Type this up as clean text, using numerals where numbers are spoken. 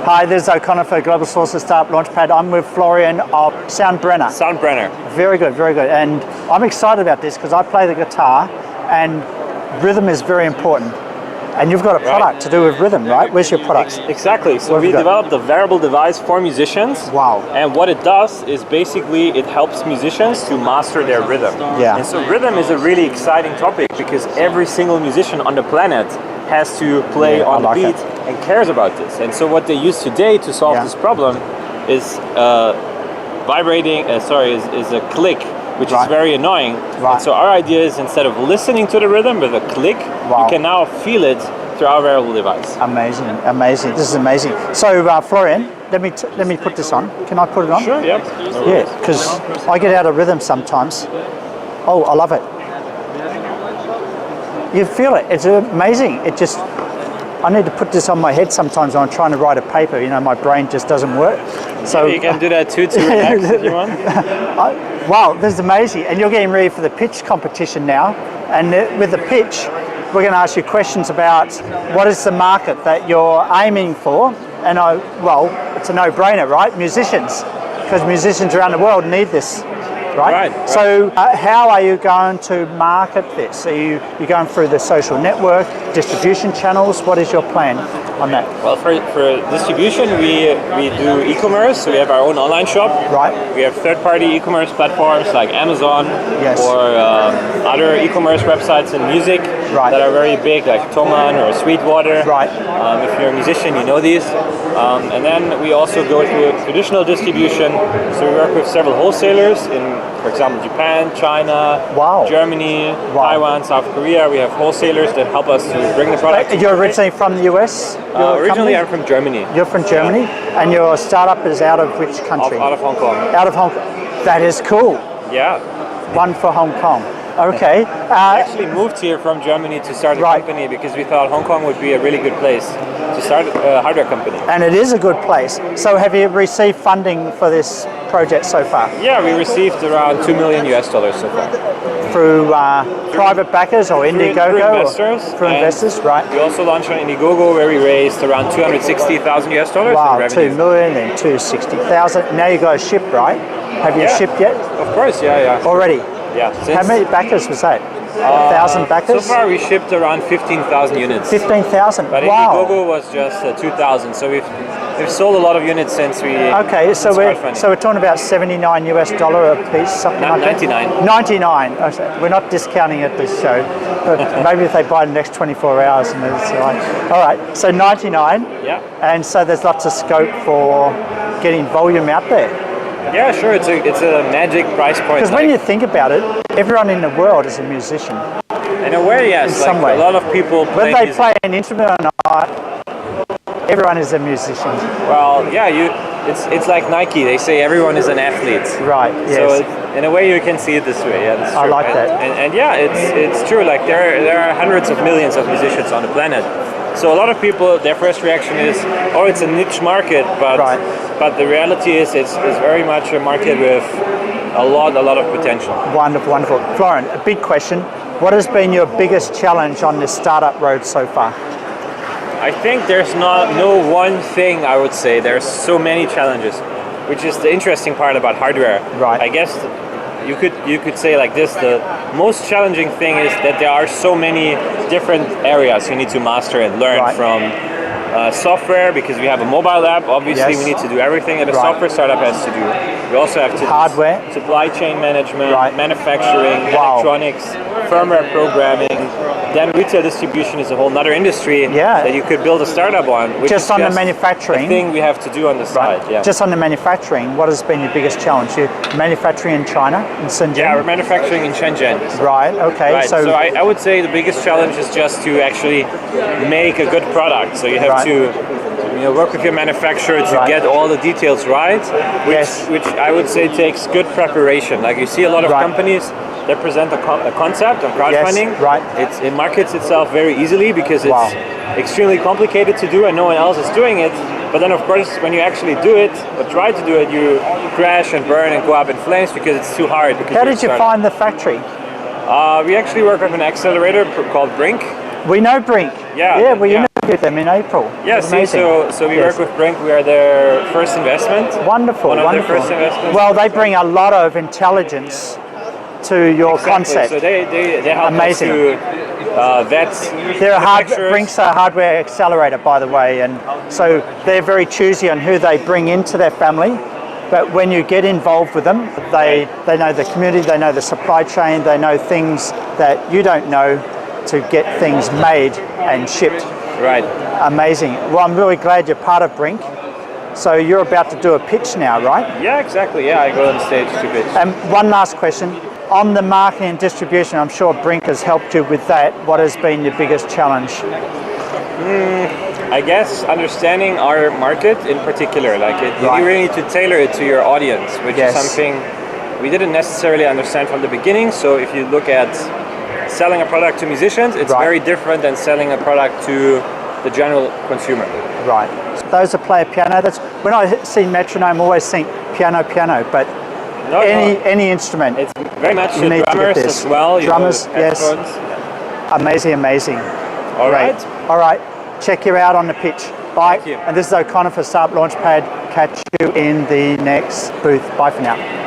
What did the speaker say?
Hi, this is O'Connor for Global Sources Startup Launchpad. I'm with Florian of SoundBrenner. SoundBrenner. Very good, very good. And I'm excited about this because I play the guitar and rhythm is very important. And you've got a product to do with rhythm, right? Where's your product? Exactly. So we developed a wearable device for musicians. Wow. And what it does is basically it helps musicians to master their rhythm. Yeah. And so rhythm is a really exciting topic because every single musician on the planet has to play on the beat and cares about this. And so what they use today to solve this problem is is a click, which is very annoying. And so our idea is instead of listening to the rhythm with a click, you can now feel it through our wearable device. Amazing, amazing. This is amazing. So Florian, let me put this on. Can I put it on? Sure, yeah. Yeah, because I get out of rhythm sometimes. Oh, I love it. You feel it. It's amazing. I need to put this on my head sometimes when I'm trying to write a paper. You know, my brain just doesn't work. So you can do that too to relax if you want. Wow, this is amazing. And you're getting ready for the pitch competition now. And with the pitch, we're going to ask you questions about what is the market that you're aiming for. And it's a no-brainer, right? Musicians, because musicians around the world need this. Right. So how are you going to market this? Are you going through the social network, distribution channels? What is your plan on that? Well, for distribution, we do e-commerce. So we have our own online shop. Right. We have third-party e-commerce platforms like Amazon or other e-commerce websites in music that are very big, like Thomann or Sweetwater. Right. If you're a musician, you know these. And then we also go through traditional distribution. So we work with several wholesalers in, for example, Japan, China, Germany, Taiwan, South Korea. We have wholesalers that help us to bring the product. You're originally from the US? Originally, I'm from Germany. You're from Germany? And your startup is out of which country? Out of Hong Kong. Out of Hong Kong. That is cool. Yeah. One for Hong Kong. Okay. I actually moved here from Germany to start a company because we thought Hong Kong would be a really good place to start a hardware company. And it is a good place. So have you received funding for this project so far? Yeah, we received around $2 million so far. Through private backers or Indiegogo? Through investors. Through investors, right. We also launched on Indiegogo where we raised around $260,000 Wow, in revenue. 2 million and 260,000. Now you got to ship, right? Have you shipped yet? Of course, yeah. Already? Yeah. How many backers was that? 1,000 backers? So far we shipped around 15,000 units. 15,000? But Indiegogo was just 2,000. So we've sold a lot of units since we we're talking about $79 a piece, something like 99. that? 99. We're not discounting at this show, but maybe if they buy the next 24 hours and it's all right. So 99. Yeah. And so there's lots of scope for getting volume out there. Yeah, sure. It's a magic price point. Because when you think about it, everyone in the world is a musician. In a way, yes. In some way. A lot of people whether they play an instrument or not, everyone is a musician. Well, yeah, it's like Nike. They say everyone is an athlete. Right. Yes. So in a way, you can see it this way. Yeah, that's true. I like that. And yeah, it's true. Like there are hundreds of millions of musicians on the planet. So a lot of people, their first reaction is, oh, it's a niche market, but the reality is it's very much a market with a lot of potential. Wonderful, wonderful. Florian, a big question. What has been your biggest challenge on this startup road so far? I think there's no one thing I would say. There's so many challenges, which is the interesting part about hardware. Right. I guess you could say like this: the most challenging thing is that there are so many different areas you need to master and learn from. Software, because we have a mobile app, obviously we need to do everything that a software startup has to do. We also have to hardware, supply chain management, manufacturing, electronics, firmware programming. Then retail distribution is a whole other industry that you could build a startup on. Which just is on the manufacturing, the thing we have to do on the side. Yeah. Just on the manufacturing, what has been your biggest challenge? You're manufacturing in China, in Shenzhen? Yeah, we're manufacturing in Shenzhen. Right. Okay. Right. So I would say the biggest challenge is just to actually make a good product. So you have to work with your manufacturer to get all the details right, which I would say takes good preparation. Like you see a lot of companies that present a concept of crowdfunding. It markets itself very easily because it's extremely complicated to do and no one else is doing it. But then of course when you actually do it or try to do it, you crash and burn and go up in flames because it's too hard. How did you find the factory? We actually work with an accelerator called Brink. We know Brink. Yeah. You know with them in April. Yeah, see, so we work with Brink. We are their first investment. Wonderful, One of wonderful. their first investments. Well, they bring a lot of intelligence to your concept. So they help Amazing. us to vet. They're Brink's a hardware accelerator, by the way, and so they're very choosy on who they bring into their family. But when you get involved with them, they know the community, they know the supply chain, they know things that you don't know to get things made and shipped. Right. Amazing. Well, I'm really glad you're part of Brink. So you're about to do a pitch now, right? Yeah, exactly. Yeah, I go on stage to pitch. And one last question. On the marketing and distribution, I'm sure Brink has helped you with that. What has been your biggest challenge? I guess understanding our market in particular. Like you really need to tailor it to your audience, which is something we didn't necessarily understand from the beginning. So if you look at selling a product to musicians, it's very different than selling a product to the general consumer. Right. So those that play a piano, that's when I see metronome, I always think piano, but any instrument. It's very much you need drummers to get this. as well. Drummers, yes. Amazing. All right. All right. Check you out on the pitch. Bye. Thank you. And this is O'Connor for Startup Launchpad. Catch you in the next booth. Bye for now.